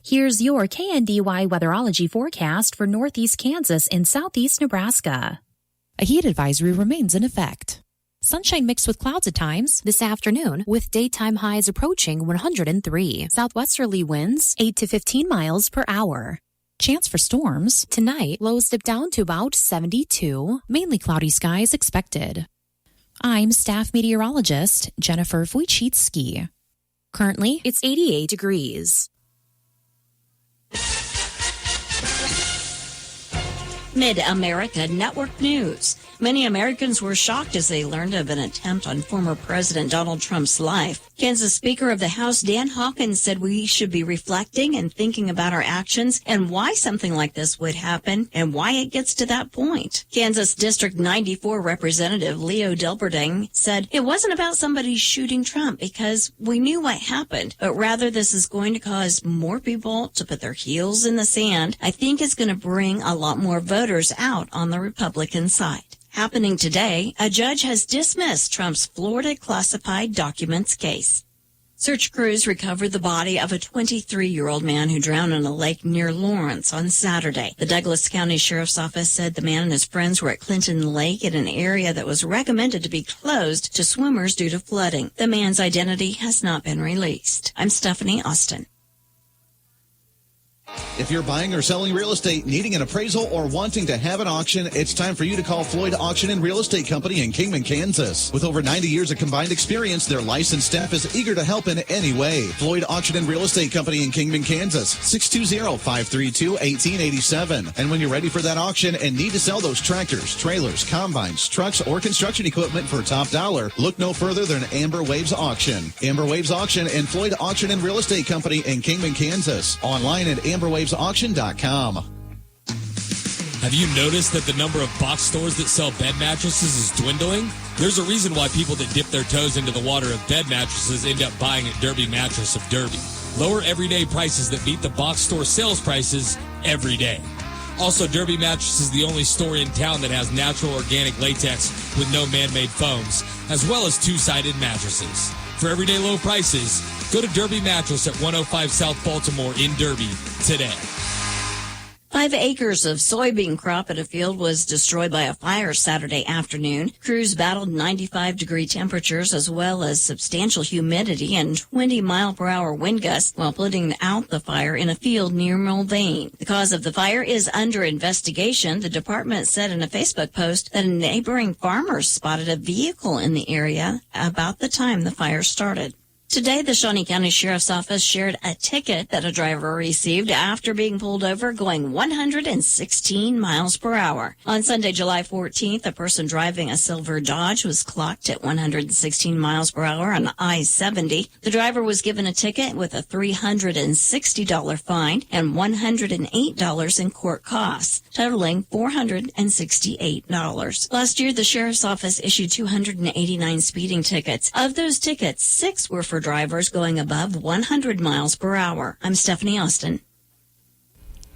Here's your KNDY weatherology forecast for northeast Kansas and southeast Nebraska. A heat advisory remains in effect. Sunshine mixed with clouds at times this afternoon, with daytime highs approaching 103. Southwesterly winds 8 to 15 miles per hour. Chance for storms tonight, lows dip down to about 72. Mainly cloudy skies expected. I'm staff meteorologist Jennifer Wojcicki. Currently, it's 88 degrees. Mid-America Network News. Many Americans were shocked as they learned of an attempt on former President Donald Trump's life. Kansas Speaker of the House Dan Hawkins said we should be reflecting and thinking about our actions and why something like this would happen and why it gets to that point. Kansas District 94 Representative Leo Delberding said it wasn't about somebody shooting Trump because we knew what happened, but rather this is going to cause more people to put their heels in the sand. I think it's going to bring a lot more voters out on the Republican side. Happening today, a judge has dismissed Trump's Florida classified documents case. Search crews recovered the body of a 23-year-old man who drowned in a lake near Lawrence on Saturday. The Douglas County Sheriff's Office said the man and his friends were at Clinton Lake in an area that was recommended to be closed to swimmers due to flooding. The man's identity has not been released. I'm Stephanie Austin. If you're buying or selling real estate, needing an appraisal, or wanting to have an auction, it's time for you to call Floyd Auction and Real Estate Company in Kingman, Kansas. With over 90 years of combined experience, their licensed staff is eager to help in any way. Floyd Auction and Real Estate Company in Kingman, Kansas, 620-532-1887. And when you're ready for that auction and need to sell those tractors, trailers, combines, trucks, or construction equipment for top dollar, look no further than Amber Waves Auction. Amber Waves Auction and Floyd Auction and Real Estate Company in Kingman, Kansas. Online at amberwavesauction.com. Have you noticed that the number of box stores that sell bed mattresses is dwindling? There's a reason why people that dip their toes into the water of bed mattresses end up buying at Derby Mattress of Derby. Lower everyday prices that beat the box store sales prices every day. Also, Derby Mattress is the only store in town that has natural organic latex with no man-made foams, as well as two-sided mattresses. For everyday low prices, go to Derby Mattress at 105 South Baltimore in Derby today. 5 acres of soybean crop at a field was destroyed by a fire Saturday afternoon. Crews battled 95-degree temperatures as well as substantial humidity and 20-mile-per-hour wind gusts while putting out the fire in a field near Mulvane. The cause of the fire is under investigation. The department said in a Facebook post that a neighboring farmer spotted a vehicle in the area about the time the fire started. Today, the Shawnee County Sheriff's Office shared a ticket that a driver received after being pulled over going 116 miles per hour. On Sunday, July 14th, a person driving a silver Dodge was clocked at 116 miles per hour on I-70. The driver was given a ticket with a $360 fine and $108 in court costs, totaling $468. Last year, the Sheriff's Office issued 289 speeding tickets. Of those tickets, 6 were for drivers going above 100 miles per hour. I'm Stephanie Austin.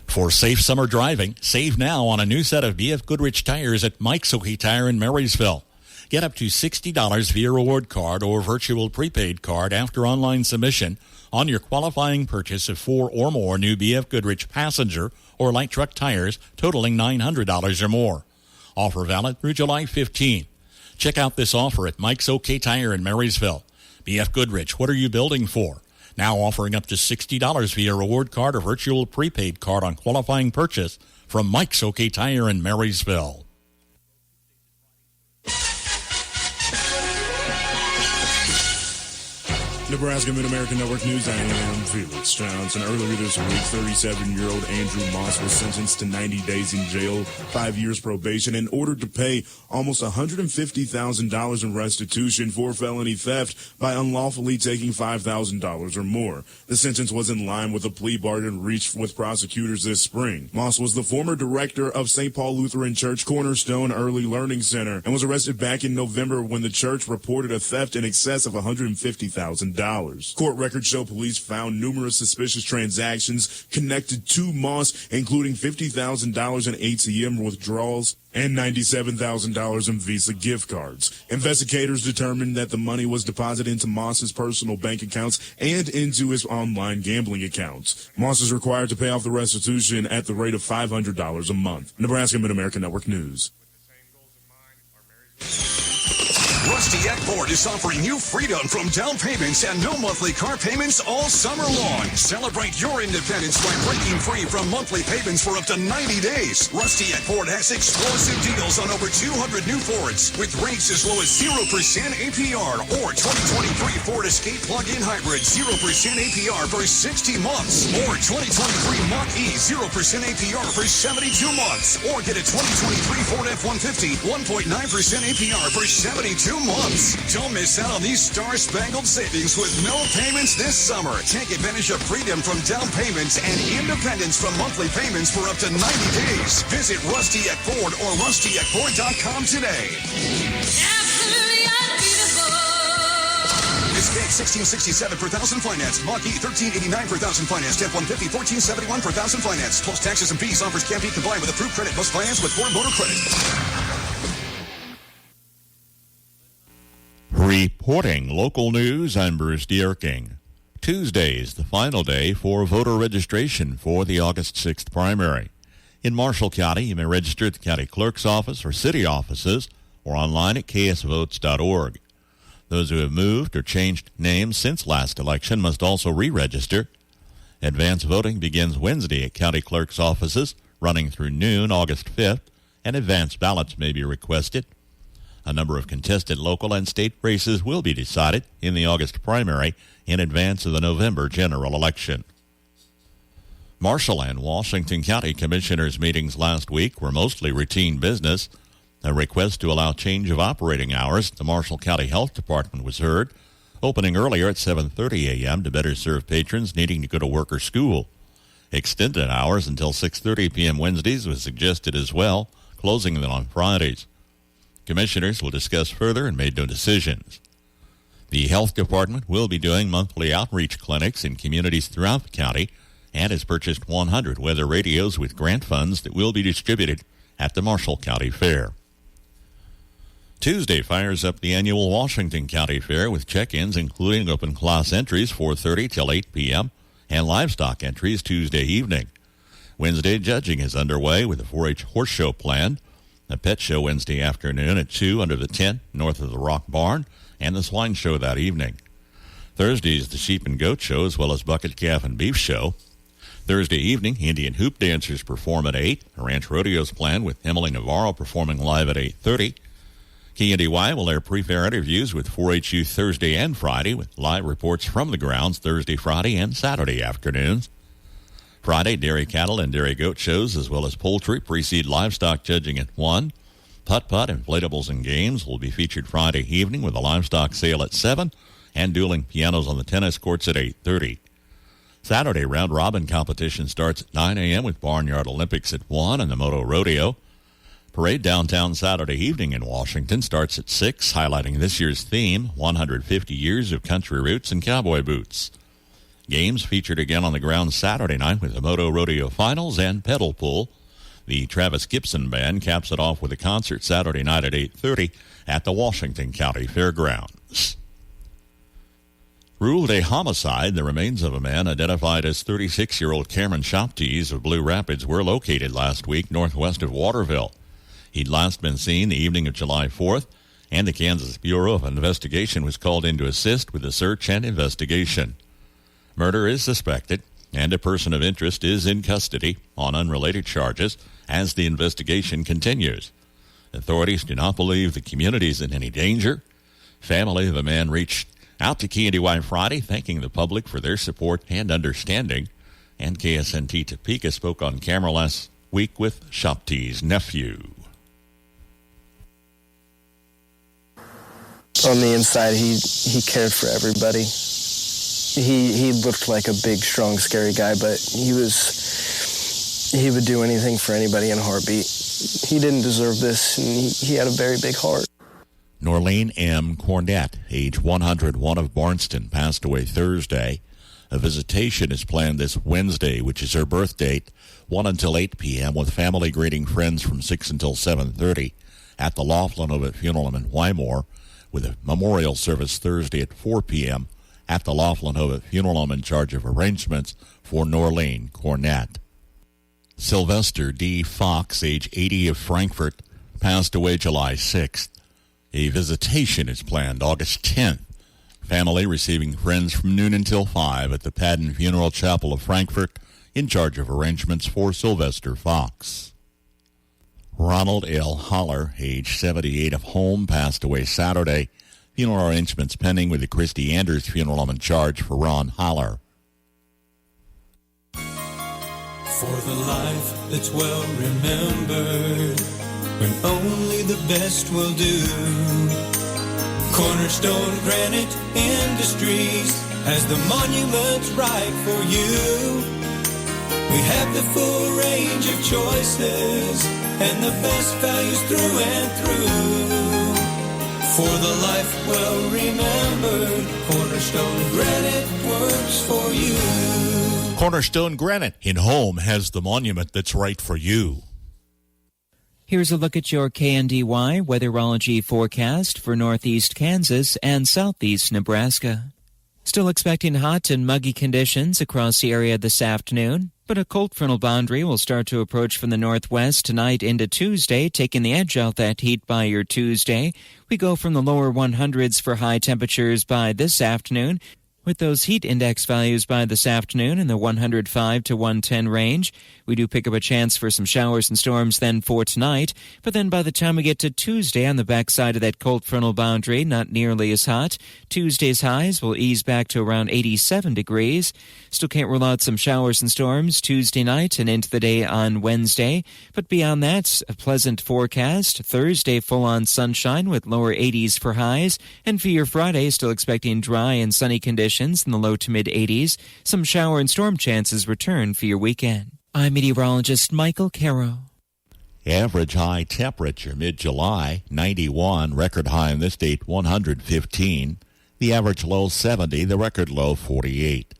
For safe summer driving, save now on a new set of BF Goodrich tires at Mike's OK Tire in Marysville. Get up to $60 via reward card or virtual prepaid card after online submission on your qualifying purchase of 4 or more new BF Goodrich passenger or light truck tires totaling $900 or more. Offer valid through July 15. Check out this offer at Mike's OK Tire in Marysville. BF Goodrich, what are you building for? Now offering up to $60 via reward card or virtual prepaid card on qualifying purchase from Mike's OK Tire in Marysville. Nebraska Mid-American Network News, I am Felix Johnson. Earlier this week, 37-year-old Andrew Moss was sentenced to 90 days in jail, 5 years probation, and ordered to pay almost $150,000 in restitution for felony theft by unlawfully taking $5,000 or more. The sentence was in line with a plea bargain reached with prosecutors this spring. Moss was the former director of St. Paul Lutheran Church Cornerstone Early Learning Center and was arrested back in November when the church reported a theft in excess of $150,000. $100. Court records show police found numerous suspicious transactions connected to Moss, including $50,000 in ATM withdrawals and $97,000 in Visa gift cards. Investigators determined that the money was deposited into Moss's personal bank accounts and into his online gambling accounts. Moss is required to pay off the restitution at the rate of $500 a month. Nebraska Mid-America Network News. Rusty Eck Ford is offering you freedom from down payments and no monthly car payments all summer long. Celebrate your independence by breaking free from monthly payments for up to 90 days. Rusty Eck Ford has explosive deals on over 200 new Fords with rates as low as 0% APR or 2023 Ford Escape plug-in hybrid 0% APR for 60 months or 2023 Mach-E 0% APR for 72 months or get a 2023 Ford F-150 1.9% APR for 72 months. Don't miss out on these star-spangled savings with no payments this summer. Take advantage of freedom from down payments and independence from monthly payments for up to 90 days. Visit Rusty Eck Ford or rustyeckford.com today. Absolutely unbeatable. Escape 1667 per thousand finance. Mach-E 1389 per thousand finance. F-150 1471 per thousand finance. Plus taxes and fees. Offers can't be combined with approved credit. Must finance with Ford Motor Credit. Reporting local news, I'm Bruce Dierking. Tuesday is the final day for voter registration for the August 6th primary. In Marshall County, you may register at the county clerk's office or city offices or online at ksvotes.org. Those who have moved or changed names since last election must also re-register. Advance voting begins Wednesday at county clerk's offices, running through noon August 5th, and advance ballots may be requested. A number of contested local and state races will be decided in the August primary in advance of the November general election. Marshall and Washington County Commissioners' meetings last week were mostly routine business. A request to allow change of operating hours at the Marshall County Health Department was heard, opening earlier at 7:30 a.m. to better serve patrons needing to go to work or school. Extended hours until 6:30 p.m. Wednesdays was suggested as well, closing them on Fridays. Commissioners will discuss further and made no decisions. The Health Department will be doing monthly outreach clinics in communities throughout the county and has purchased 100 weather radios with grant funds that will be distributed at the Marshall County Fair. Tuesday fires up the annual Washington County Fair with check-ins including open class entries 4:30 till 8 p.m. and livestock entries Tuesday evening. Wednesday judging is underway with a 4-H horse show planned. A pet show Wednesday afternoon at 2 under the tent north of the Rock Barn, and the swine show that evening. Thursday is the sheep and goat show as well as bucket calf and beef show. Thursday evening, Indian hoop dancers perform at 8. A ranch rodeo is planned with Emily Navarro performing live at 8:30. KNDY will air pre-fair interviews with 4-H youth Thursday and Friday with live reports from the grounds Thursday, Friday, and Saturday afternoons. Friday, dairy cattle and dairy goat shows, as well as poultry, pre-seed livestock judging at 1. Putt-putt, inflatables, and games will be featured Friday evening with a livestock sale at 7 and dueling pianos on the tennis courts at 8:30. Saturday, round-robin competition starts at 9 a.m. with Barnyard Olympics at 1 and the Moto Rodeo. Parade downtown Saturday evening in Washington starts at 6, highlighting this year's theme, 150 years of country roots and cowboy boots. Games featured again on the grounds Saturday night with the Moto Rodeo Finals and Pedal Pool. The Travis Gibson Band caps it off with a concert Saturday night at 8:30 at the Washington County Fairgrounds. Ruled a homicide, the remains of a man identified as 36-year-old Cameron Shoptees of Blue Rapids were located last week northwest of Waterville. He'd last been seen the evening of July 4th, and the Kansas Bureau of Investigation was called in to assist with the search and investigation. Murder is suspected, and a person of interest is in custody on unrelated charges as the investigation continues. Authorities do not believe the community is in any danger. Family of the man reached out to KNDY Friday, thanking the public for their support and understanding. And KSNT Topeka spoke on camera last week with Shoptees' nephew. On the inside, he cared for everybody. He looked like a big, strong, scary guy, but he would do anything for anybody in a heartbeat. He didn't deserve this, and he had a very big heart. Norlene M. Cornett, age 101 of Barnston, passed away Thursday. A visitation is planned this Wednesday, which is her birth date, 1 until 8 p.m., with family greeting friends from 6 until 7:30 at the Laughlin Ovid Funeral Home in Wymore, with a memorial service Thursday at 4 p.m. at the Laughlin Ovid Funeral Home in charge of arrangements for Norlene Cornett. Sylvester D. Fox, age 80 of Frankfort, passed away July 6th. A visitation is planned August 10th. Family receiving friends from noon until 5 at the Padden Funeral Chapel of Frankfort, in charge of arrangements for Sylvester Fox. Ronald L. Holler, age 78 of Holm, passed away Saturday. Funeral arrangements pending with the Christy Anders Funeral Home in charge for Ron Holler. For the life that's well remembered, when only the best will do. Cornerstone Granite Industries has the monuments right for you. We have the full range of choices and the best values through and through. For the life well remembered, Cornerstone Granite works for you. Cornerstone Granite in Holm has the monument that's right for you. Here's a look at your KNDY weatherology forecast for northeast Kansas and southeast Nebraska. Still expecting hot and muggy conditions across the area this afternoon, but a cold frontal boundary will start to approach from the northwest tonight into Tuesday, taking the edge out that heat by your Tuesday. We go from the lower 100s for high temperatures by this afternoon, with those heat index values by this afternoon in the 105 to 110 range. We do pick up a chance for some showers and storms then for tonight, but then by the time we get to Tuesday on the backside of that cold frontal boundary, not nearly as hot. Tuesday's highs will ease back to around 87 degrees. Still can't rule out some showers and storms Tuesday night and into the day on Wednesday, but beyond that, a pleasant forecast. Thursday, full-on sunshine with lower 80s for highs, and for your Friday, still expecting dry and sunny conditions in the low to mid-80s. Some shower and storm chances return for your weekend. I'm meteorologist Michael Caro. Average high temperature mid-July, 91. Record high on this date, 115. The average low, 70. The record low, 48.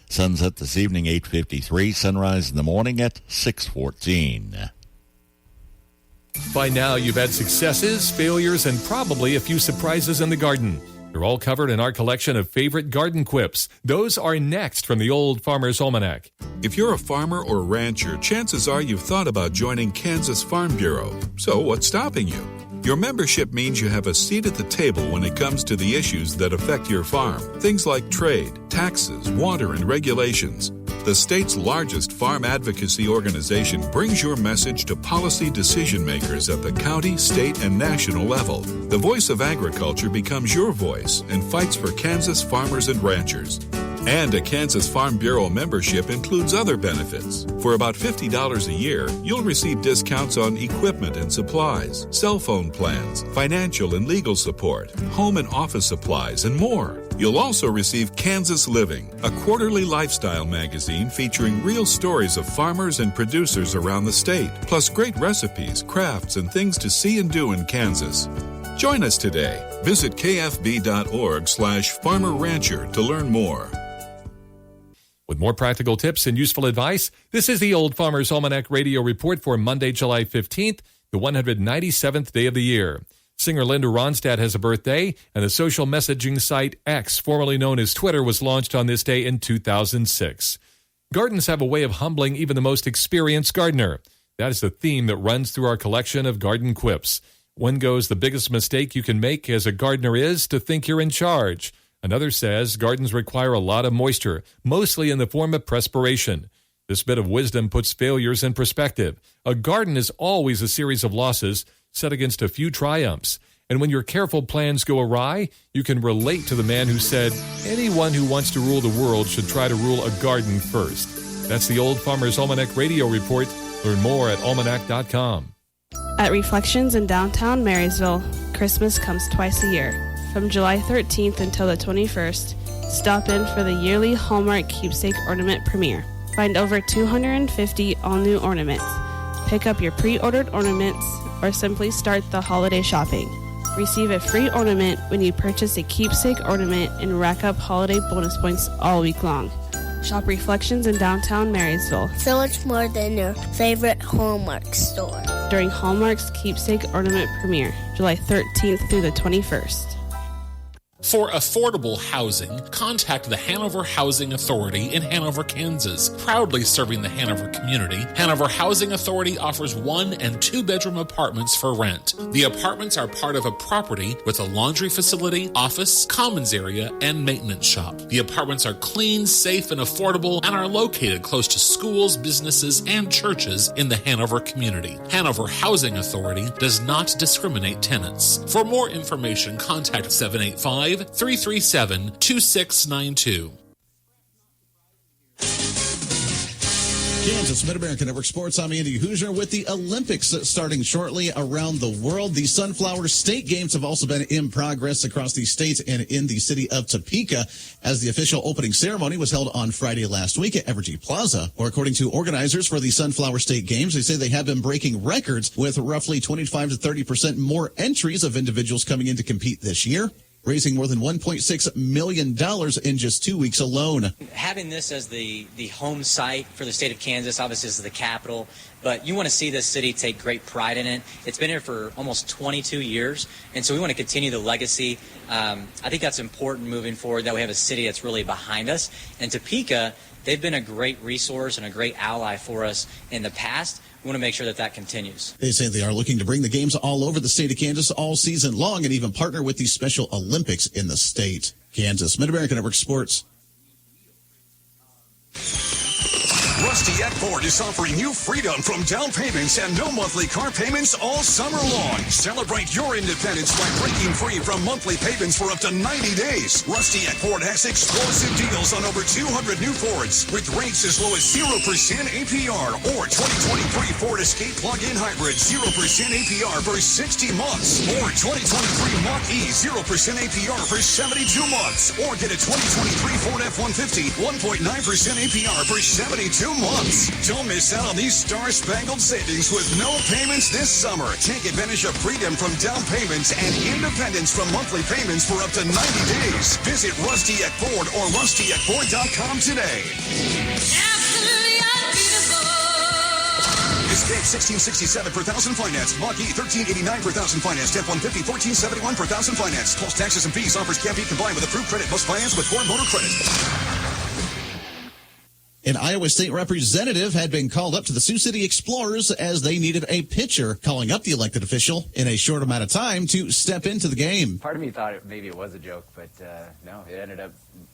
Sunset this evening, 8:53. Sunrise in the morning at 6:14. By now, you've had successes, failures, and probably a few surprises in the garden. They're all covered in our collection of favorite garden quips. Those are next from the Old Farmer's Almanac. If you're a farmer or rancher, chances are you've thought about joining Kansas Farm Bureau. So what's stopping you? Your membership means you have a seat at the table when it comes to the issues that affect your farm. Things like trade, taxes, water, and regulations. The state's largest farm advocacy organization brings your message to policy decision makers at the county, state, and national level. The voice of agriculture becomes your voice and fights for Kansas farmers and ranchers. And a Kansas Farm Bureau membership includes other benefits. For about $50 a year, you'll receive discounts on equipment and supplies, cell phone plans, financial and legal support, home and office supplies, and more. You'll also receive Kansas Living, a quarterly lifestyle magazine featuring real stories of farmers and producers around the state, plus great recipes, crafts, and things to see and do in Kansas. Join us today. Visit kfb.org/farmerrancher to learn more. With more practical tips and useful advice, this is the Old Farmer's Almanac Radio Report for Monday, July 15th, the 197th day of the year. Singer Linda Ronstadt has a birthday, and the social messaging site X, formerly known as Twitter, was launched on this day in 2006. Gardens have a way of humbling even the most experienced gardener. That is the theme that runs through our collection of garden quips. One goes, the biggest mistake you can make as a gardener is to think you're in charge. Another says gardens require a lot of moisture, mostly in the form of perspiration. This bit of wisdom puts failures in perspective. A garden is always a series of losses set against a few triumphs. And when your careful plans go awry, you can relate to the man who said, anyone who wants to rule the world should try to rule a garden first. That's the Old Farmer's Almanac Radio Report. Learn more at almanac.com. At Reflections in downtown Marysville, Christmas comes twice a year. From July 13th until the 21st, stop in for the yearly Hallmark Keepsake Ornament Premiere. Find over 250 all-new ornaments. Pick up your pre-ordered ornaments or simply start the holiday shopping. Receive a free ornament when you purchase a keepsake ornament and rack up holiday bonus points all week long. Shop Reflections in downtown Marysville. So much more than your favorite Hallmark store. During Hallmark's Keepsake Ornament Premiere, July 13th through the 21st. For affordable housing, contact the Hanover Housing Authority in Hanover, Kansas. Proudly serving the Hanover community, Hanover Housing Authority offers 1- and 2-bedroom apartments for rent. The apartments are part of a property with a laundry facility, office, commons area, and maintenance shop. The apartments are clean, safe, and affordable and are located close to schools, businesses, and churches in the Hanover community. Hanover Housing Authority does not discriminate tenants. For more information, contact 785-337-2692. Kansas Mid-America Network Sports. I'm Andy Hoosier with the Olympics starting shortly around the world. The Sunflower State Games have also been in progress across the state and in the city of Topeka as the official opening ceremony was held on Friday last week at Evergy Plaza. Or according to organizers for the Sunflower State Games, they say they have been breaking records with roughly 25 to 30% more entries of individuals coming in to compete this year, raising more than $1.6 million in just 2 weeks alone. Having this as the home site for the state of Kansas, obviously this is the capital, but you want to see this city take great pride in it. It's been here for almost 22 years, and so we want to continue the legacy. I think that's important moving forward, that we have a city that's really behind us. And Topeka, they've been a great resource and a great ally for us in the past. We want to make sure that that continues. They say they are looking to bring the games all over the state of Kansas all season long and even partner with the Special Olympics in the state. Kansas Mid-America Network Sports. Rusty at Ford is offering you freedom from down payments and no monthly car payments all summer long. Celebrate your independence by breaking free from monthly payments for up to 90 days. Rusty at Ford has explosive deals on over 200 new Fords with rates as low as 0% APR or 2023 Ford Escape plug-in hybrid 0% APR for 60 months or 2023 Mach-E 0% APR for 72 months or get a 2023 Ford F-150 1.9% APR for 72 months. Don't miss out on these star-spangled savings with no payments this summer. Take advantage of freedom from down payments and independence from monthly payments for up to 90 days. Visit Rusty at Ford or rustyatford.com today. Escape 1667 per thousand finance. Mach-E 1389 per thousand finance. F-150 1471 per thousand finance. Plus taxes and fees. Offers can't be combined with approved credit. Must finance with Ford Motor Credit. An Iowa State representative had been called up to the Sioux City Explorers as they needed a pitcher, calling up the elected official in a short amount of time to step into the game. Part of me thought maybe it was a joke, but no, it ended up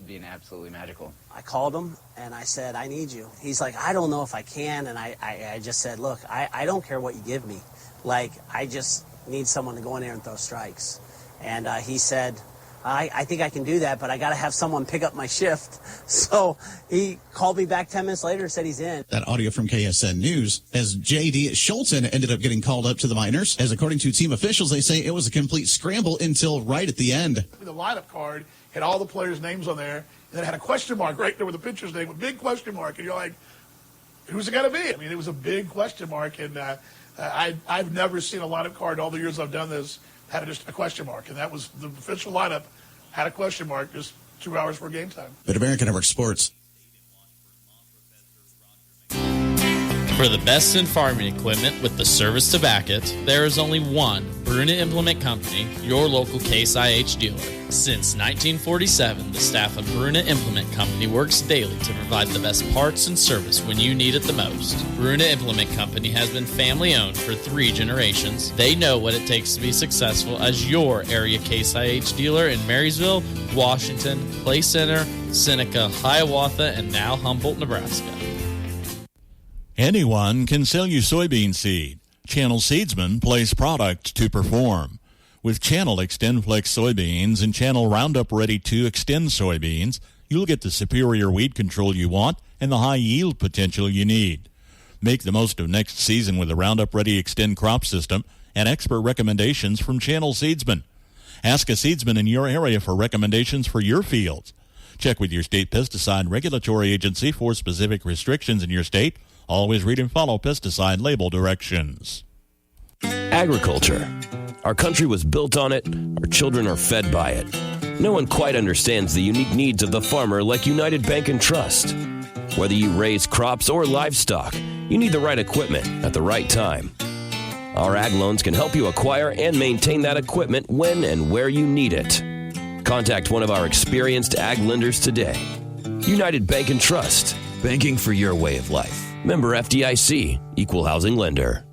being absolutely magical. I called him and I said, I need you. He's like, I don't know if I can. And I just said, look, I don't care what you give me. Like, I just need someone to go in there and throw strikes. And he said, I think I can do that, but I got to have someone pick up my shift. So he called me back 10 minutes later and said he's in. That audio from KSN News as J.D. Schulten ended up getting called up to the minors. As according to team officials, they say it was a complete scramble until right at the end. The lineup card had all the players' names on there, and then it had a question mark right there with the pitcher's name, a big question mark. And you're like, who's it going to be? I mean, it was a big question mark, and I've never seen a lineup card all the years I've done this had just a question mark, and that was the official lineup had a question mark just 2 hours before game time. Mid-America Network Sports. For the best in farming equipment with the service to back it, there is only one Bruna Implement Company, your local Case IH dealer. Since 1947, the staff of Bruna Implement Company works daily to provide the best parts and service when you need it the most. Bruna Implement Company has been family-owned for 3 generations. They know what it takes to be successful as your area Case IH dealer in Marysville, Washington, Clay Center, Seneca, Hiawatha, and now Humboldt, Nebraska. Anyone can sell you soybean seed. Channel Seedsmen place product to perform. With Channel XtendFlex soybeans and Channel Roundup Ready 2 Xtend soybeans, you'll get the superior weed control you want and the high yield potential you need. Make the most of next season with the Roundup Ready Xtend crop system and expert recommendations from Channel Seedsmen. Ask a seedsman in your area for recommendations for your fields. Check with your state pesticide regulatory agency for specific restrictions in your state. Always read and follow pesticide label directions. Agriculture. Our country was built on it. Our children are fed by it. No one quite understands the unique needs of the farmer like United Bank and Trust. Whether you raise crops or livestock, you need the right equipment at the right time. Our ag loans can help you acquire and maintain that equipment when and where you need it. Contact one of our experienced ag lenders today. United Bank and Trust. Banking for your way of life. Member FDIC. Equal housing lender.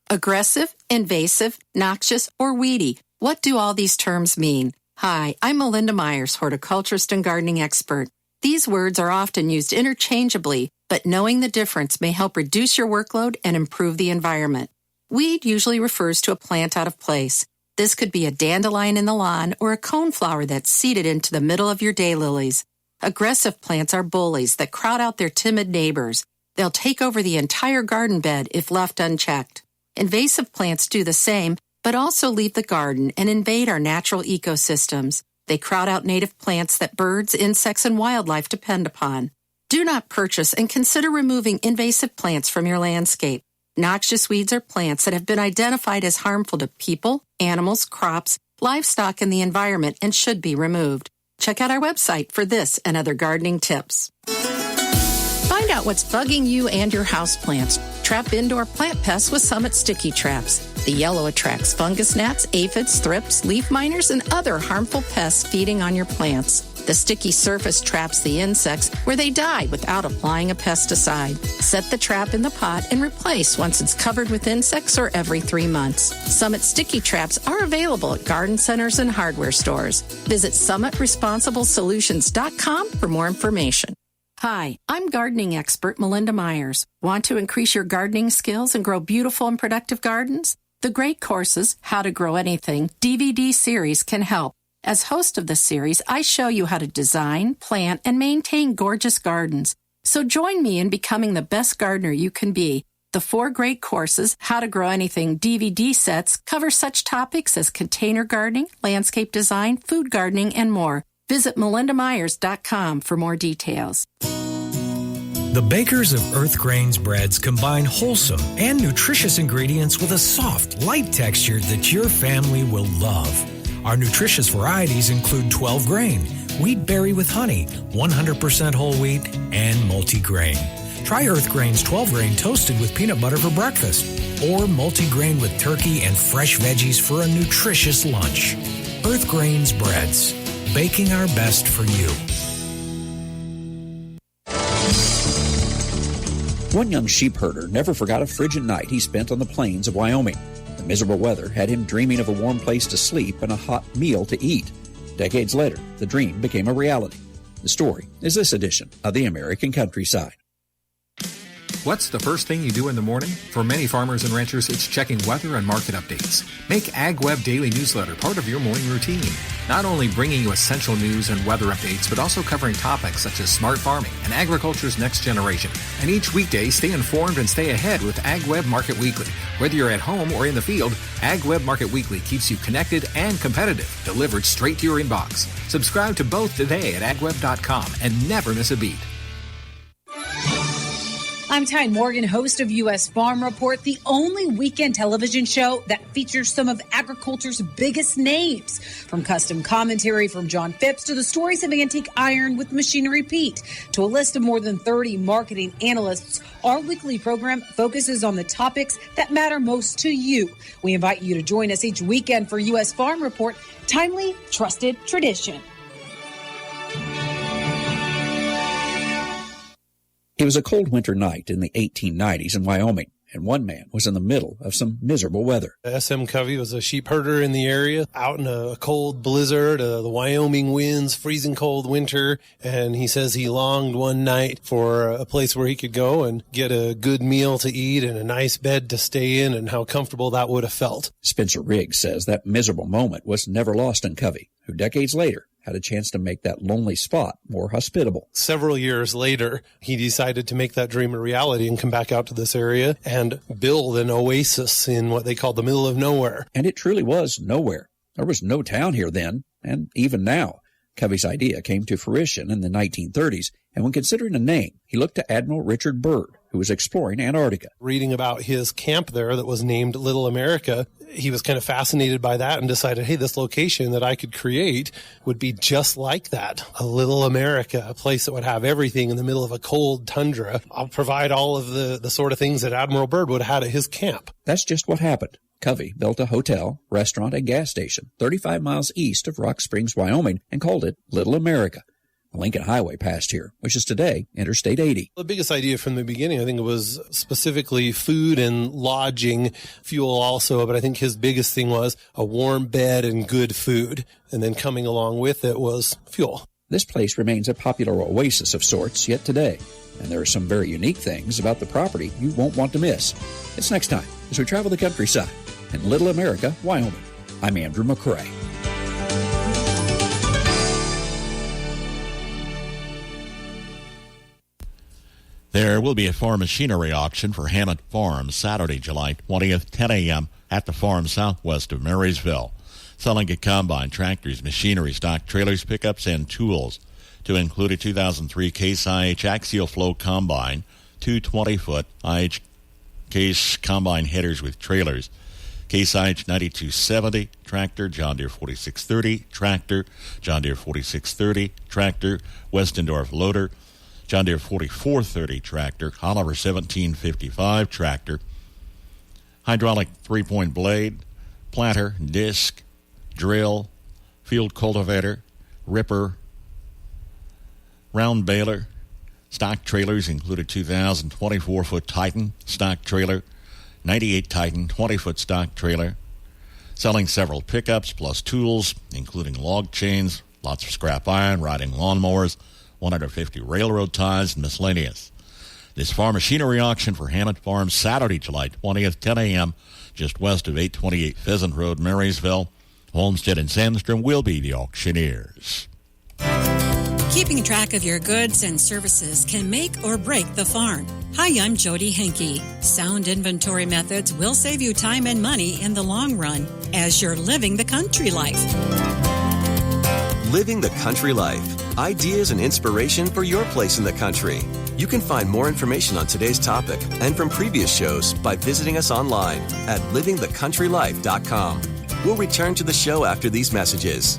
Aggressive, invasive, noxious, or weedy. What do all these terms mean? Hi, I'm Melinda Myers, horticulturist and gardening expert. These words are often used interchangeably, but knowing the difference may help reduce your workload and improve the environment. Weed usually refers to a plant out of place. This could be a dandelion in the lawn or a coneflower that's seeded into the middle of your daylilies. Aggressive plants are bullies that crowd out their timid neighbors. They'll take over the entire garden bed if left unchecked. Invasive plants do the same, but also leave the garden and invade our natural ecosystems. They crowd out native plants that birds, insects, and wildlife depend upon. Do not purchase and consider removing invasive plants from your landscape. Noxious weeds are plants that have been identified as harmful to people, animals, crops, livestock, and the environment and should be removed. Check out our website for this and other gardening tips. Find out what's bugging you and your houseplants. Trap indoor plant pests with Summit Sticky Traps. The yellow attracts fungus gnats, aphids, thrips, leaf miners, and other harmful pests feeding on your plants. The sticky surface traps the insects where they die without applying a pesticide. Set the trap in the pot and replace once it's covered with insects or every 3 months. Summit Sticky Traps are available at garden centers and hardware stores. Visit summitresponsiblesolutions.com for more information. Hi, I'm gardening expert Melinda Myers. Want to increase your gardening skills and grow beautiful and productive gardens? The Great Courses, How to Grow Anything DVD series can help. As host of the series, I show you how to design, plant, and maintain gorgeous gardens. So join me in becoming the best gardener you can be. The 4 Great Courses, How to Grow Anything DVD sets cover such topics as container gardening, landscape design, food gardening, and more. Visit melindamyers.com for more details. The bakers of Earth Grains breads combine wholesome and nutritious ingredients with a soft, light texture that your family will love. Our nutritious varieties include 12 grain, wheat berry with honey, 100% whole wheat, and multigrain. Try Earth Grain's 12 grain toasted with peanut butter for breakfast, or multigrain with turkey and fresh veggies for a nutritious lunch. Earth Grain's breads, baking our best for you. One young sheep herder never forgot a frigid night he spent on the plains of Wyoming. The miserable weather had him dreaming of a warm place to sleep and a hot meal to eat. Decades later, the dream became a reality. The story is this edition of The American Countryside. What's the first thing you do in the morning? For many farmers and ranchers, it's checking weather and market updates. Make AgWeb Daily Newsletter part of your morning routine. Not only bringing you essential news and weather updates, but also covering topics such as smart farming and agriculture's next generation. And each weekday, stay informed and stay ahead with AgWeb Market Weekly. Whether you're at home or in the field, AgWeb Market Weekly keeps you connected and competitive, delivered straight to your inbox. Subscribe to both today at agweb.com and never miss a beat. I'm Ty Morgan, host of U.S. Farm Report, the only weekend television show that features some of agriculture's biggest names. From custom commentary from John Phipps to the stories of antique iron with Machinery Pete to a list of more than 30 marketing analysts, our weekly program focuses on the topics that matter most to you. We invite you to join us each weekend for U.S. Farm Report, timely, trusted tradition. It was a cold winter night in the 1890s in Wyoming, and one man was in the middle of some miserable weather. S.M. Covey was a sheep herder in the area, out in a cold blizzard, the Wyoming winds, freezing cold winter, and he says he longed one night for a place where he could go and get a good meal to eat and a nice bed to stay in, and how comfortable that would have felt. Spencer Riggs says that miserable moment was never lost on Covey, who decades later had a chance to make that lonely spot more hospitable. Several years later, he decided to make that dream a reality and come back out to this area and build an oasis in what they call the middle of nowhere. And it truly was nowhere. There was no town here then, and even now. Covey's idea came to fruition in the 1930s, and when considering a name, he looked to Admiral Richard Byrd, who who was exploring Antarctica. Reading about his camp there that was named Little America, he was kind of fascinated by that and decided, hey, this location that I could create would be just like that. A Little America, a place that would have everything in the middle of a cold tundra. I'll provide all of the sort of things that Admiral Byrd would have had at his camp. That's just what happened. Covey built a hotel, restaurant, and gas station 35 miles east of Rock Springs, Wyoming, and called it Little America. The Lincoln Highway passed here, which is today Interstate 80. The biggest idea from the beginning, I think, was specifically food and lodging, fuel also, but I think his biggest thing was a warm bed and good food. And then coming along with it was fuel. This place remains a popular oasis of sorts yet today, and there are some very unique things about the property you won't want to miss. It's next time as we travel the countryside in Little America, Wyoming. I'm Andrew McCrae. There will be a farm machinery auction for Hammett Farm Saturday, July 20th, 10 a.m. at the farm southwest of Marysville. Selling a combine, tractors, machinery, stock trailers, pickups, and tools, to include a 2003 Case IH axial flow combine, two 20-foot IH Case combine headers with trailers, Case IH 9270 tractor, John Deere 4630 tractor, John Deere 4630 tractor, Westendorf loader, John Deere 4430 tractor, Oliver 1755 tractor, hydraulic 3-point blade, planter, disc, drill, field cultivator, ripper, round baler. Stock trailers included 2024-foot Titan stock trailer, 98 Titan 20-foot stock trailer. Selling several pickups plus tools, including log chains, lots of scrap iron, riding lawnmowers, 150 railroad ties, and miscellaneous. This farm machinery auction for Hammett Farm Saturday, July 20th, 10 a.m., just west of 828 Pheasant Road, Marysville. Homestead and Sandstrom will be the auctioneers. Keeping track of your goods and services can make or break the farm. Hi, I'm Jody Henke. Sound inventory methods will save you time and money in the long run as you're living the country life. Living the country life. Ideas and inspiration for your place in the country. You can find more information on today's topic and from previous shows by visiting us online at livingthecountrylife.com. We'll return to the show after these messages.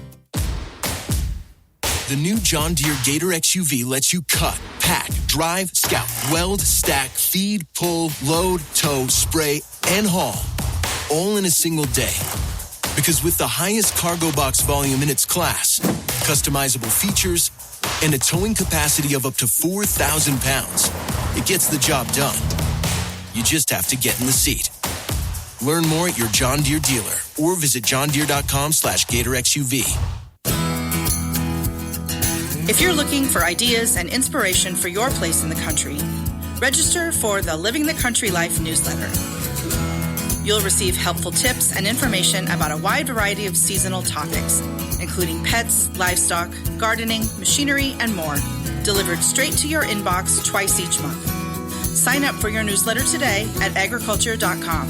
The new John Deere Gator XUV lets you cut, pack, drive, scout, weld, stack, feed, pull, load, tow, spray, and haul, all in a single day. Because with the highest cargo box volume in its class, customizable features, and a towing capacity of up to 4,000 pounds, it gets the job done. You just have to get in the seat. Learn more at your John Deere dealer or visit johndeere.com/Gator XUV. If you're looking for ideas and inspiration for your place in the country, register for the Living the Country Life newsletter. You'll receive helpful tips and information about a wide variety of seasonal topics, including pets, livestock, gardening, machinery, and more, delivered straight to your inbox twice each month. Sign up for your newsletter today at agriculture.com.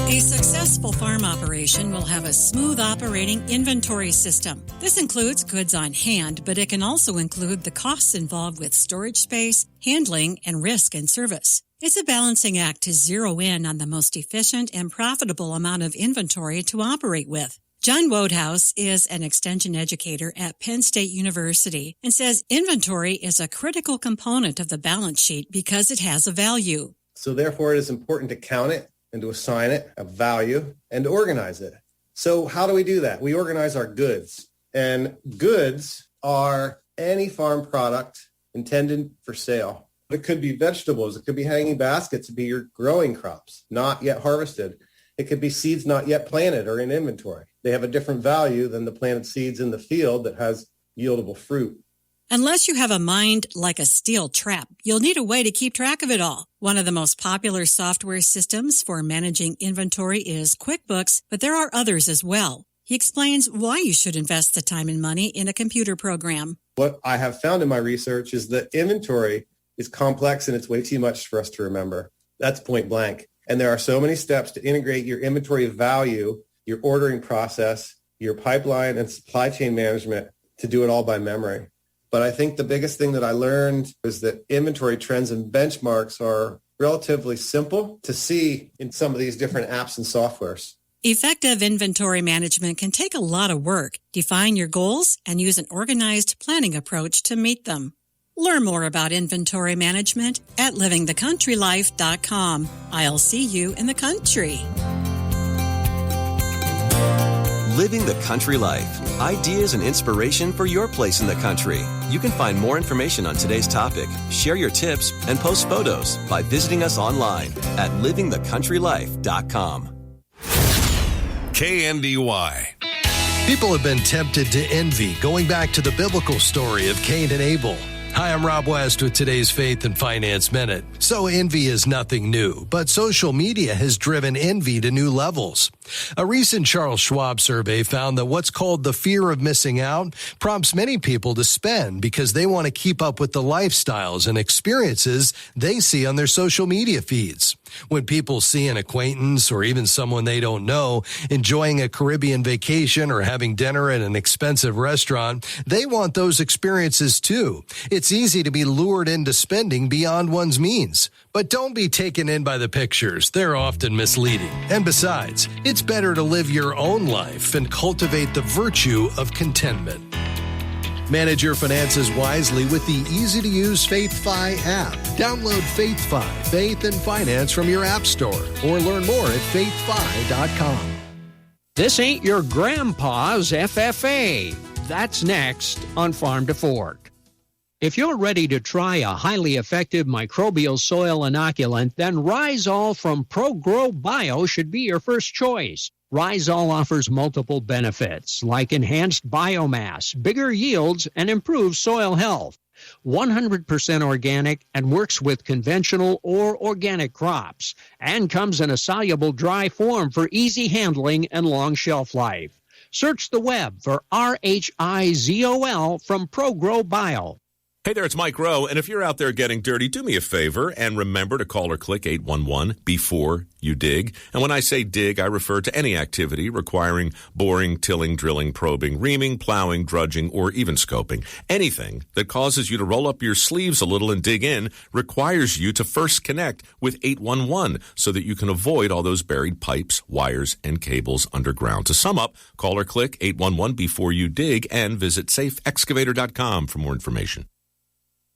A successful farm operation will have a smooth operating inventory system. This includes goods on hand, but it can also include the costs involved with storage space, handling, and risk and service. It's a balancing act to zero in on the most efficient and profitable amount of inventory to operate with. John Wodehouse is an extension educator at Penn State University and says inventory is a critical component of the balance sheet because it has a value. So therefore, it is important to count it and to assign it a value and to organize it. So how do we do that? We organize our goods. And goods are any farm product intended for sale. It could be vegetables. It could be hanging baskets. It could be your growing crops, not yet harvested. It could be seeds not yet planted or in inventory. They have a different value than the planted seeds in the field that has yieldable fruit. Unless you have a mind like a steel trap, you'll need a way to keep track of it all. One of the most popular software systems for managing inventory is QuickBooks, but there are others as well. He explains why you should invest the time and money in a computer program. What I have found in my research is that inventory is complex and it's way too much for us to remember. That's point blank. And there are so many steps to integrate your inventory value, your ordering process, your pipeline and supply chain management to do it all by memory. But I think the biggest thing that I learned is that inventory trends and benchmarks are relatively simple to see in some of these different apps and softwares. Effective inventory management can take a lot of work. Define your goals and use an organized planning approach to meet them. Learn more about inventory management at livingthecountrylife.com. I'll see you in the country. Living the Country Life. Ideas and inspiration for your place in the country. You can find more information on today's topic, share your tips, and post photos by visiting us online at livingthecountrylife.com. KNDY. People have been tempted to envy, going back to the biblical story of Cain and Abel. Hi, I'm Rob West with today's Faith and Finance Minute. So envy is nothing new, but social media has driven envy to new levels. A recent Charles Schwab survey found that what's called the fear of missing out prompts many people to spend because they want to keep up with the lifestyles and experiences they see on their social media feeds. When people see an acquaintance or even someone they don't know enjoying a Caribbean vacation or having dinner at an expensive restaurant, they want those experiences too. It's easy to be lured into spending beyond one's means. But don't be taken in by the pictures. They're often misleading. And besides, it's better to live your own life and cultivate the virtue of contentment. Manage your finances wisely with the easy-to-use FaithFi app. Download FaithFi, Faith and Finance from your app store, or learn more at faithfi.com. This ain't your grandpa's FFA. That's next on Farm to Fork. If you're ready to try a highly effective microbial soil inoculant, then Rhizol from ProGrow Bio should be your first choice. Rhizol offers multiple benefits like enhanced biomass, bigger yields, and improved soil health. 100% organic and works with conventional or organic crops, and comes in a soluble dry form for easy handling and long shelf life. Search the web for RHIZOL from ProGrow Bio. Hey there, it's Mike Rowe, and if you're out there getting dirty, do me a favor and remember to call or click 811 before you dig. And when I say dig, I refer to any activity requiring boring, tilling, drilling, probing, reaming, plowing, drudging, or even scoping. Anything that causes you to roll up your sleeves a little and dig in requires you to first connect with 811 so that you can avoid all those buried pipes, wires, and cables underground. To sum up, call or click 811 before you dig and visit safeexcavator.com for more information.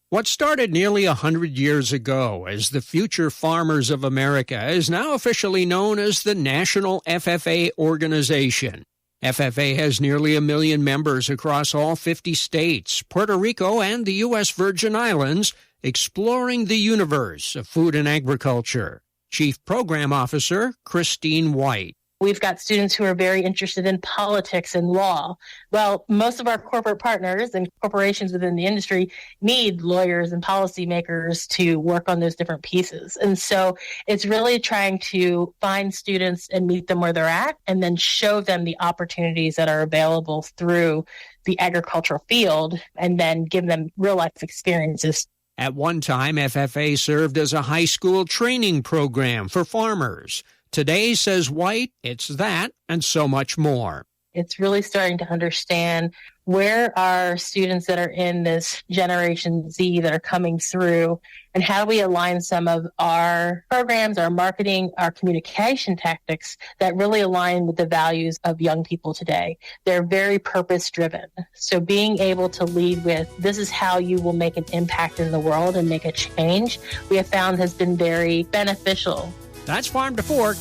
What started nearly 100 years ago as the Future Farmers of America is now officially known as the National FFA Organization. FFA has nearly 1 million members across all 50 states, Puerto Rico, and the U.S. Virgin Islands, exploring the universe of food and agriculture. Chief Program Officer Christine White. We've got students who are very interested in politics and law. Well, most of our corporate partners and corporations within the industry need lawyers and policymakers to work on those different pieces. And so it's really trying to find students and meet them where they're at and then show them the opportunities that are available through the agricultural field and then give them real life experiences. At one time, FFA served as a high school training program for farmers. Today, says White, it's that and so much more. It's really starting to understand where are students that are in this Generation Z that are coming through, and how do we align some of our programs, our marketing, our communication tactics that really align with the values of young people today. They're very purpose-driven. So being able to lead with, this is how you will make an impact in the world and make a change, we have found has been very beneficial. That's Farm to Fork.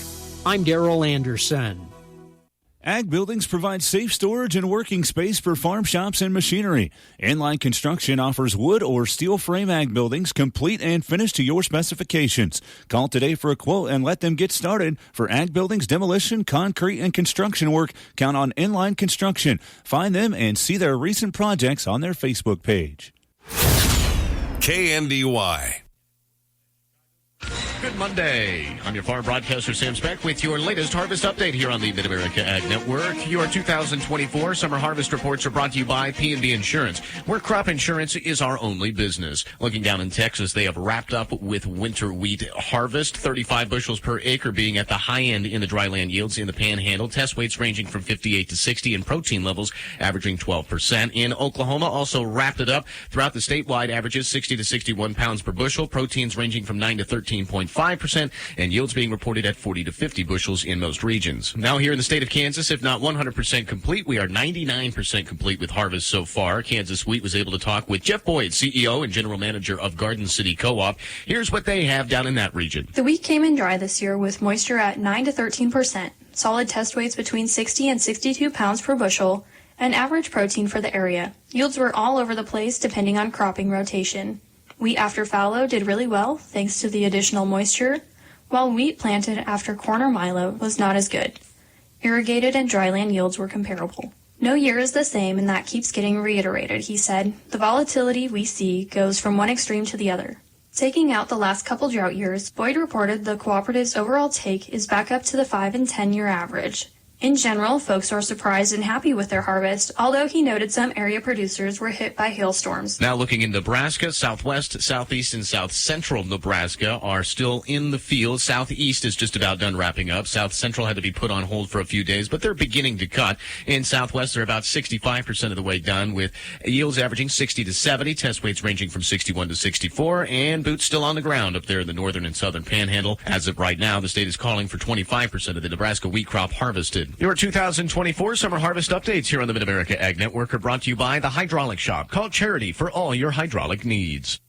I'm Darrell Anderson. Ag Buildings provide safe storage and working space for farm shops and machinery. Inline Construction offers wood or steel frame ag buildings complete and finished to your specifications. Call today for a quote and let them get started. For ag buildings, demolition, concrete, and construction work, count on Inline Construction. Find them and see their recent projects on their Facebook page. KNDY. Good Monday. I'm your farm broadcaster, Sam Speck, with your latest harvest update here on the Mid-America Ag Network. Your 2024 summer harvest reports are brought to you by KNDY Insurance, where crop insurance is our only business. Looking down in Texas, they have wrapped up with winter wheat harvest, 35 bushels per acre being at the high end in the dryland yields in the Panhandle. Test weights ranging from 58 to 60 and protein levels averaging 12%. In Oklahoma, also wrapped it up throughout the statewide averages 60 to 61 pounds per bushel, proteins ranging from 9 to 13.5%, and yields being reported at 40 to 50 bushels in most regions. Now here in the state of Kansas, if not 100% complete, we are 99% complete with harvest so far. Kansas Wheat was able to talk with Jeff Boyd, CEO and General Manager of Garden City Co-op. Here's what they have down in that region. The wheat came in dry this year with moisture at 9 to 13%, solid test weights between 60 and 62 pounds per bushel, and average protein for the area. Yields were all over the place depending on cropping rotation. Wheat after fallow did really well thanks to the additional moisture, while wheat planted after corn or milo was not as good. Irrigated and dryland yields were comparable. No year is the same, and that keeps getting reiterated, he said. The volatility we see goes from one extreme to the other. Taking out the last couple drought years, Boyd reported the cooperative's overall take is back up to the 5 and 10-year average. In general, folks are surprised and happy with their harvest, although he noted some area producers were hit by hailstorms. Now looking in Nebraska, southwest, southeast, and south central Nebraska are still in the field. Southeast is just about done wrapping up. South central had to be put on hold for a few days, but they're beginning to cut. In southwest, they're about 65% of the way done, with yields averaging 60 to 70, test weights ranging from 61 to 64, and boots still on the ground up there in the northern and southern panhandle. As of right now, the state is calling for 25% of the Nebraska wheat crop harvested. Your 2024 summer harvest updates here on the Mid-America Ag Network are brought to you by the Hydraulic Shop. Call Charity for all your hydraulic needs.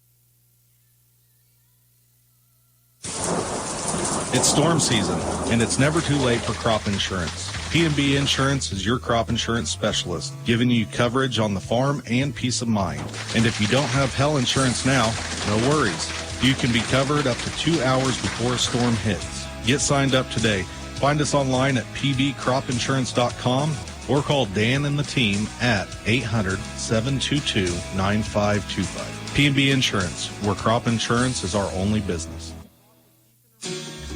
It's storm season, and it's never too late for crop insurance. P&B Insurance is your crop insurance specialist, giving you coverage on the farm and peace of mind. And if you don't have hail insurance now, no worries. You can be covered up to 2 hours before a storm hits. Get signed up today. Find us online at pbcropinsurance.com or call Dan and the team at 800-722-9525. P&B Insurance, where crop insurance is our only business.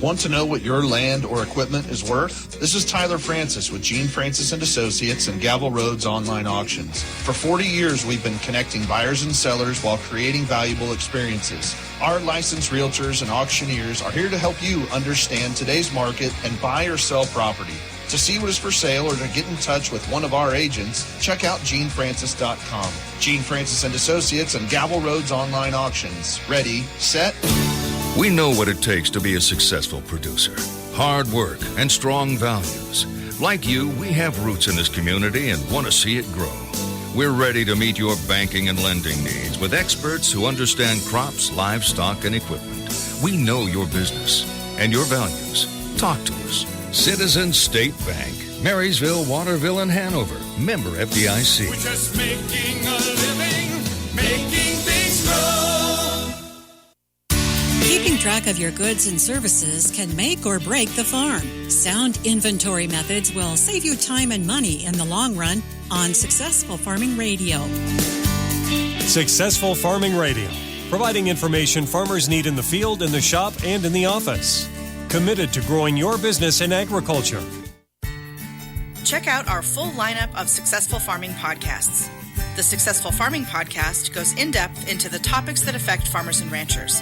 Want to know what your land or equipment is worth? This is Tyler Francis with Gene Francis & Associates and Gavel Roads Online Auctions. For 40 years, we've been connecting buyers and sellers while creating valuable experiences. Our licensed realtors and auctioneers are here to help you understand today's market and buy or sell property. To see what is for sale or to get in touch with one of our agents, check out GeneFrancis.com. Gene Francis & Associates and Gavel Roads Online Auctions. Ready, set. We know what it takes to be a successful producer. Hard work and strong values. Like you, we have roots in this community and want to see it grow. We're ready to meet your banking and lending needs with experts who understand crops, livestock, and equipment. We know your business and your values. Talk to us. Citizens State Bank, Marysville, Waterville, and Hanover. Member FDIC. We're just making a living, making things grow. Keeping track of your goods and services can make or break the farm. Sound inventory methods will save you time and money in the long run on Successful Farming Radio. Successful Farming Radio, providing information farmers need in the field, in the shop, and in the office. Committed to growing your business in agriculture. Check out our full lineup of Successful Farming podcasts. The Successful Farming podcast goes in-depth into the topics that affect farmers and ranchers.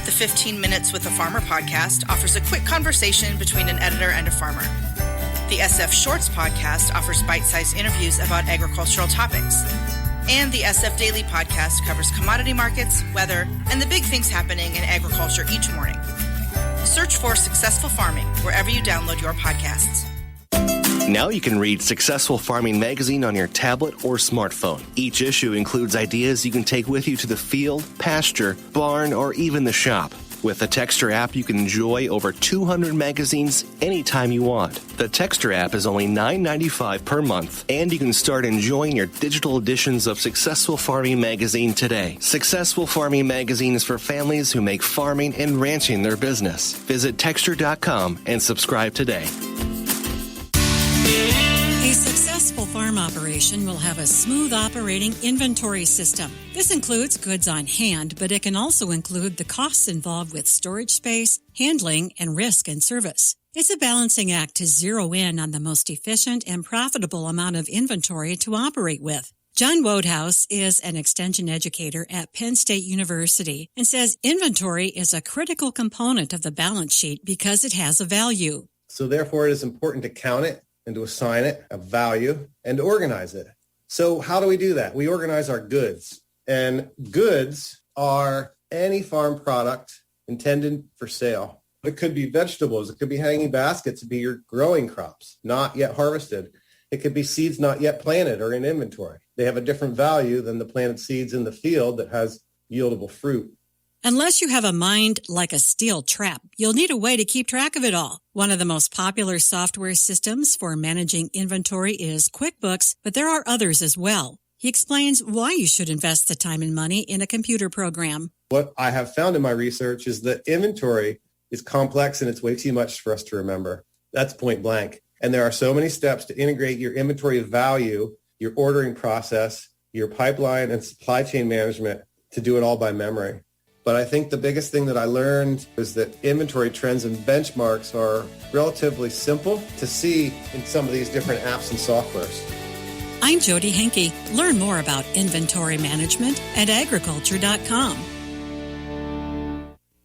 The 15 Minutes with a Farmer podcast offers a quick conversation between an editor and a farmer. The SF Shorts podcast offers bite-sized interviews about agricultural topics. And the SF Daily podcast covers commodity markets, weather, and the big things happening in agriculture each morning. Search for Successful Farming wherever you download your podcasts. Now you can read Successful Farming magazine on your tablet or smartphone. Each issue includes ideas you can take with you to the field, pasture, barn, or even the shop. With the Texture app, you can enjoy over 200 magazines anytime you want. The Texture app is only $9.95 per month, and you can start enjoying your digital editions of Successful Farming magazine today. Successful Farming magazine is for families who make farming and ranching their business. Visit Texture.com and subscribe today. A successful successful farm operation will have a smooth operating inventory system. This includes goods on hand, but it can also include the costs involved with storage space, handling, and risk and service. It's a balancing act to zero in on the most efficient and profitable amount of inventory to operate with. John Wodehouse is an extension educator at Penn State University and says inventory is a critical component of the balance sheet because it has a value. So therefore, it is important to count it and to assign it a value and to organize it. So how do we do that? We organize our goods. And goods are any farm product intended for sale. It could be vegetables. It could be hanging baskets. It could be your growing crops, not yet harvested. It could be seeds not yet planted or in inventory. They have a different value than the planted seeds in the field that has yieldable fruit. Unless you have a mind like a steel trap, you'll need a way to keep track of it all. One of the most popular software systems for managing inventory is QuickBooks, but there are others as well. He explains why you should invest the time and money in a computer program. What I have found in my research is that inventory is complex and it's way too much for us to remember. That's point blank. And there are so many steps to integrate your inventory value, your ordering process, your pipeline and supply chain management to do it all by memory. But I think the biggest thing that I learned is that inventory trends and benchmarks are relatively simple to see in some of these different apps and softwares. I'm Jody Henke. Learn more about inventory management at agriculture.com.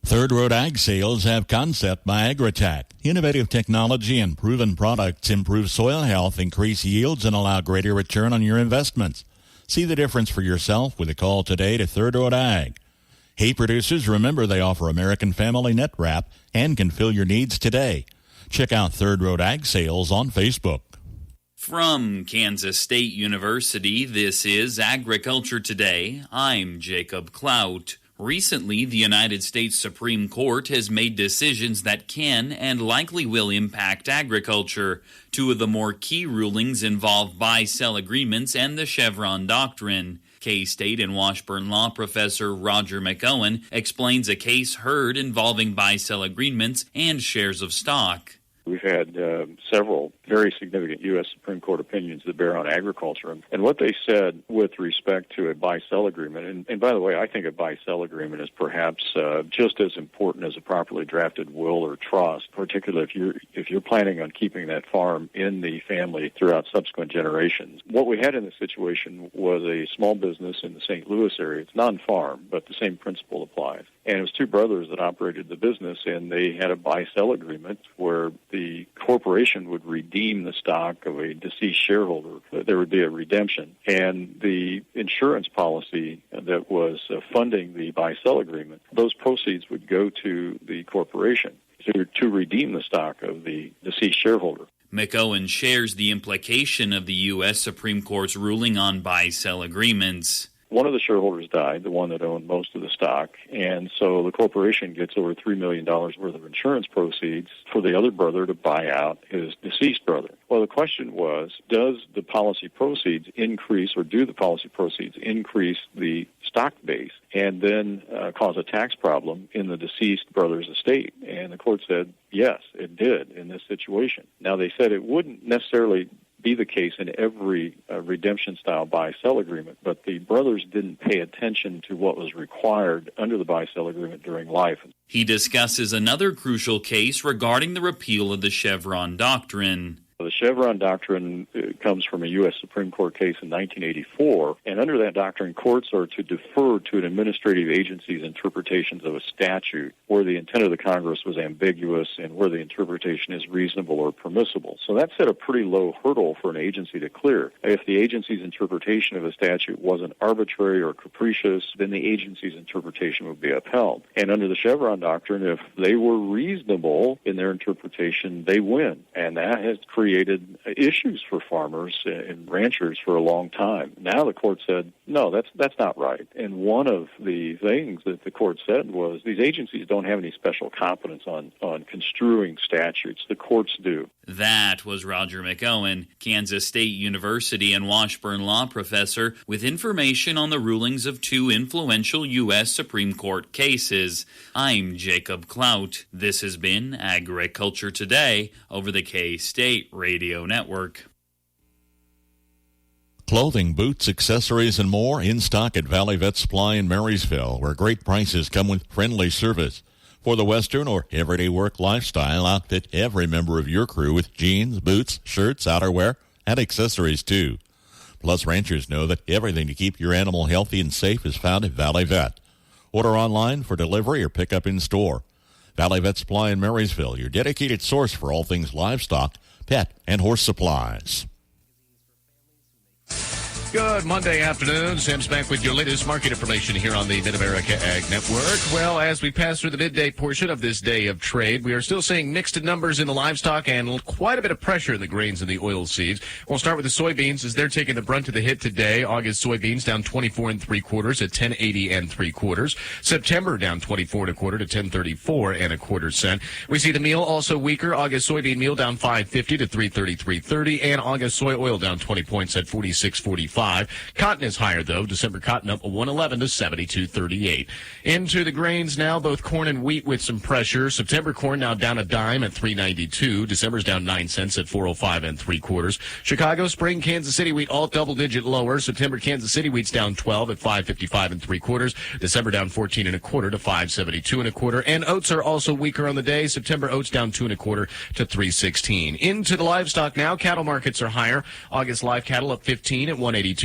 Third Road Ag Sales have Concept by Agritech. Innovative technology and proven products improve soil health, increase yields, and allow greater return on your investments. See the difference for yourself with a call today to Third Road Ag. Hey producers, remember they offer American Family Net Wrap and can fill your needs today. Check out Third Road Ag Sales on Facebook. From Kansas State University, this is Agriculture Today. I'm Jacob Clout. Recently, the United States Supreme Court has made decisions that can and likely will impact agriculture. Two of the more key rulings involve buy-sell agreements and the Chevron doctrine. K-State and Washburn law professor Roger McOwen explains a case heard involving buy-sell agreements and shares of stock. We've had several very significant U.S. Supreme Court opinions that bear on agriculture. And what they said with respect to a buy-sell agreement, and by the way, I think a buy-sell agreement is perhaps just as important as a properly drafted will or trust, particularly if you're planning on keeping that farm in the family throughout subsequent generations. What we had in this situation was a small business in the St. Louis area. It's non-farm, but the same principle applies. And it was two brothers that operated the business, and they had a buy-sell agreement where the corporation would redeem the stock of a deceased shareholder. There would be a redemption. And the insurance policy that was funding the buy-sell agreement, those proceeds would go to the corporation to redeem the stock of the deceased shareholder. McOwen shares the implication of the U.S. Supreme Court's ruling on buy-sell agreements. One of the shareholders died, the one that owned most of the stock, and so the corporation gets over $3 million worth of insurance proceeds for the other brother to buy out his deceased brother. Well, the question was, does the policy proceeds increase, or do the policy proceeds increase the stock base and then cause a tax problem in the deceased brother's estate? And the court said, yes, it did in this situation. Now, they said it wouldn't necessarily be the case in every redemption-style buy-sell agreement, but the brothers didn't pay attention to what was required under the buy-sell agreement during life. He discusses another crucial case regarding the repeal of the Chevron doctrine. The Chevron doctrine comes from a U.S. Supreme Court case in 1984, and under that doctrine, courts are to defer to an administrative agency's interpretations of a statute where the intent of the Congress was ambiguous and where the interpretation is reasonable or permissible. So that set a pretty low hurdle for an agency to clear. If the agency's interpretation of a statute wasn't arbitrary or capricious, then the agency's interpretation would be upheld. And under the Chevron doctrine, if they were reasonable in their interpretation, they win. And that has created issues for farmers and ranchers for a long time. Now the court said, no, that's not right. And one of the things that the court said was these agencies don't have any special competence on construing statutes. The courts do. That was Roger McOwen, Kansas State University and Washburn law professor, with information on the rulings of two influential U.S. Supreme Court cases. I'm Jacob Clout. This has been Agriculture Today over the K-State Radio Network. Clothing, boots, accessories, and more in stock at Valley Vet Supply in Marysville, where great prices come with friendly service. For the Western or everyday work lifestyle, outfit every member of your crew with jeans, boots, shirts, outerwear, and accessories too. Plus, ranchers know that everything to keep your animal healthy and safe is found at Valley Vet. Order online for delivery or pick up in store. Valley Vet Supply in Marysville, your dedicated source for all things livestock, pet, and horse supplies. Good Monday afternoon. Sam's back with your latest market information here on the Mid-America Ag Network. Well, as we pass through the midday portion of this day of trade, we are still seeing mixed numbers in the livestock and quite a bit of pressure in the grains and the oilseeds. We'll start with the soybeans as they're taking the brunt of the hit today. August soybeans down 24 3/4 at 10.80 3/4. September down 24 1/4 to 10.34 1/4 cent. We see the meal also weaker. August soybean meal down 5.50 to 3.33.30, and August soy oil down 20 points at 46.45. Cotton is higher, though. December cotton up 111 to 72.38. Into the grains now, both corn and wheat with some pressure. September corn now down a dime at 3.92. December's down 9 cents at 4.05 3/4. Chicago, spring, Kansas City wheat all double-digit lower. September Kansas City wheat's down 12 at 5.55 3/4. December down 14 1/4 to 5.72 1/4. And oats are also weaker on the day. September oats down 2 1/4 to 3.16. Into the livestock now. Cattle markets are higher. August live cattle up 15 at 182.52.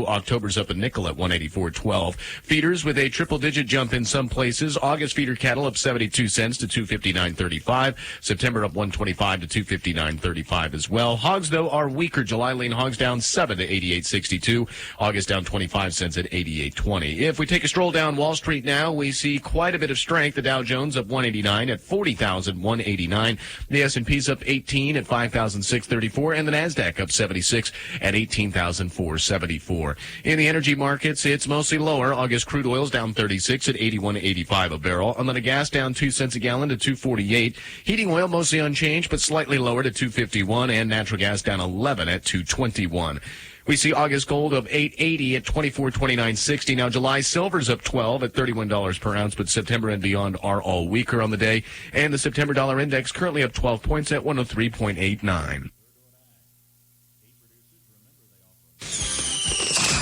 October's up a nickel at 184.12. Feeders with a triple-digit jump in some places. August feeder cattle up 72 cents to 259.35. September up 125 to 259.35 as well. Hogs, though, are weaker. July lean hogs down 7 to 88.62. August down 25 cents at 88.20. If we take a stroll down Wall Street now, we see quite a bit of strength. The Dow Jones up 189 at 40,189. The S&P's up 18 at 5,634, and the Nasdaq up 76 at 18,474. In the energy markets, it's mostly lower. August crude oil's down 36 at 81.85 a barrel. And then a gas down 2 cents a gallon to 2.48. Heating oil mostly unchanged, but slightly lower to 2.51, and natural gas down 11 at 2.21. We see August gold of $8.80 at $24.29.60. Now, July silver's up 12 at $31 per ounce, but September and beyond are all weaker on the day. And the September dollar index currently up 12 points at 103.89.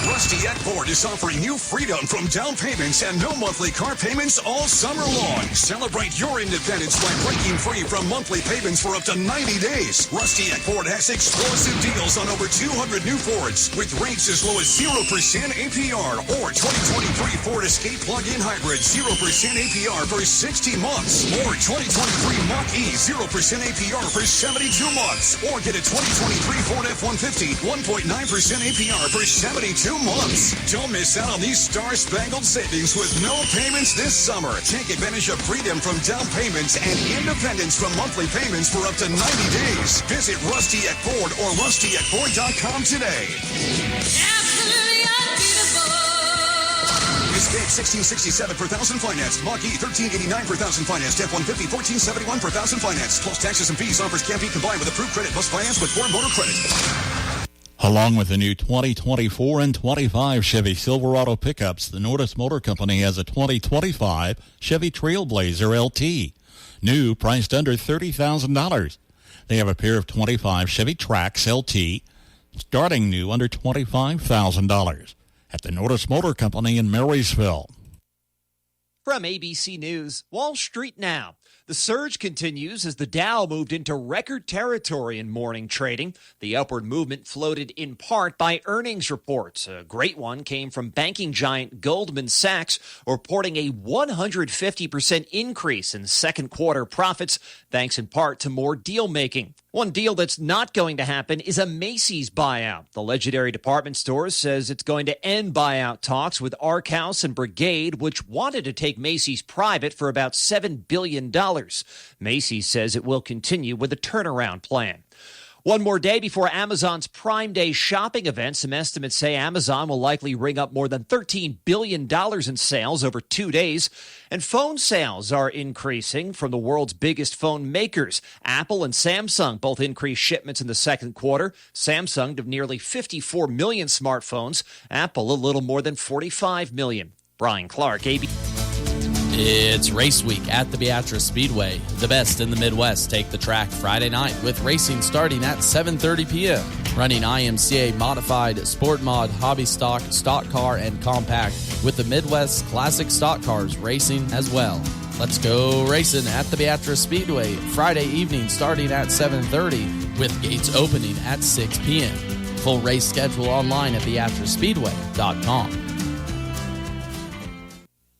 Rusty at Ford is offering you freedom from down payments and no monthly car payments all summer long. Celebrate your independence by breaking free from monthly payments for up to 90 days. Rusty at Ford has explosive deals on over 200 new Fords with rates as low as 0% APR or 2023 Ford Escape plug-in hybrid 0% APR for 60 months or 2023 Mach-E 0% APR for 72 months or get a 2023 Ford F-150 1.9% APR for 72 months. Don't miss out on these star-spangled savings with no payments this summer. Take advantage of freedom from down payments and independence from monthly payments for up to 90 days. Visit Rusty at Ford or rustyatford.com today. Escape 1667 per thousand financed. Mach-E 1389 per thousand financed. F-150 1471 per thousand financed. Plus taxes and fees. Offers can't be combined with approved credit. Must finance with Ford Motor Credit. Along with the new 2024 and 25 Chevy Silverado pickups, the Nordis Motor Company has a 2025 Chevy Trailblazer LT. New, priced under $30,000. They have a pair of 25 Chevy Trax LT, starting new under $25,000 at the Nordis Motor Company in Marysville. From ABC News, Wall Street now. The surge continues as the Dow moved into record territory in morning trading. The upward movement floated in part by earnings reports. A great one came from banking giant Goldman Sachs, reporting a 150% increase in second quarter profits, thanks in part to more deal making. One deal that's not going to happen is a Macy's buyout. The legendary department store says it's going to end buyout talks with Arkhouse and Brigade, which wanted to take Macy's private for about $7 billion. Macy's says it will continue with a turnaround plan. One more day before Amazon's Prime Day shopping event. Some estimates say Amazon will likely ring up more than $13 billion in sales over 2 days. And phone sales are increasing from the world's biggest phone makers. Apple and Samsung both increased shipments in the second quarter. Samsung to nearly 54 million smartphones. Apple a little more than 45 million. Brian Clark, ABC. It's race week at the Beatrice Speedway. The best in the Midwest take the track Friday night with racing starting at 7:30 p.m. running IMCA modified, sport mod, hobby stock, stock car, and compact with the Midwest Classic Stock Cars racing as well. Let's go racing at the Beatrice Speedway Friday evening starting at 7:30 with gates opening at 6 p.m. Full race schedule online at BeatriceSpeedway.com.